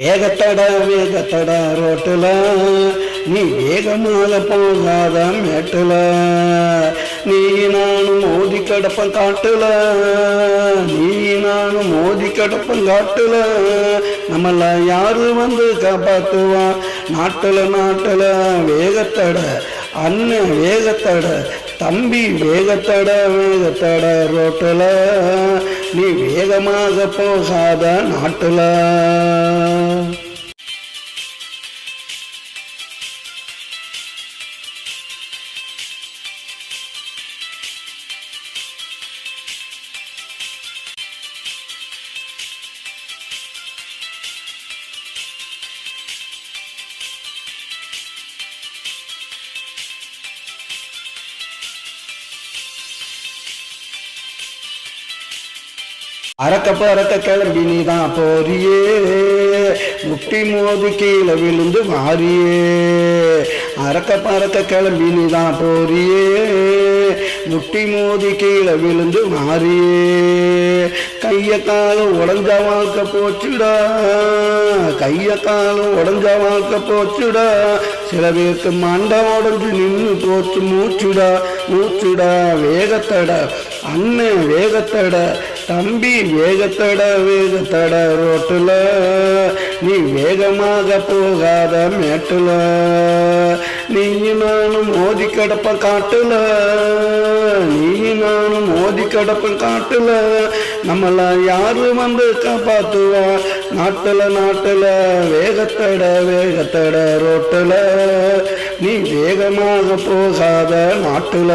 வேகத்தட ரோட்டுல நீ வேகமாக போகாத மேட்டுல நீ நானும் மோதி கிடப்பன் காட்டுல நீ நானும் மோதி கிடப்பன் காட்டுல நம்மள யாரு வந்து காப்பாத்துவா நாட்டுல வேகத்தட அண்ணன் வேகத்தட தம்பி வேகத்தட ரோட்டுல நீ வேகமாக போகாத நாட்டுல. அறக்க கிளம்பி நீதான் போறியே முட்டி மோதி கீழே விழுந்து மாறியே அறக்க கிளம்பி நீதான் போறியே முட்டி மோதி கீழே விழுந்து மாறியே கைய காலம் உடஞ்ச வாழ்க்கை போச்சுடா கைய காலம் உடஞ்ச வாழ்க்கை போச்சுடா சில பேருக்கு மண்டை உடஞ்சு நின்று போச்சு மூச்சுடா வேகத்தட அண்ணன் வேகத்தட தம்பி வேகத்தட ரோட்டுல நீ வேகமாக போகாத மேட்டுல நீ நானும் மோதி கிடப்ப காட்டுல நீ நானும் மோதி கிடப்ப காட்டுல நம்மள யாரு வந்து காப்பாத்துவா நாட்டுல வேகத்தட ரோட்டுல நீ வேகமாக போகாத நாட்டுல.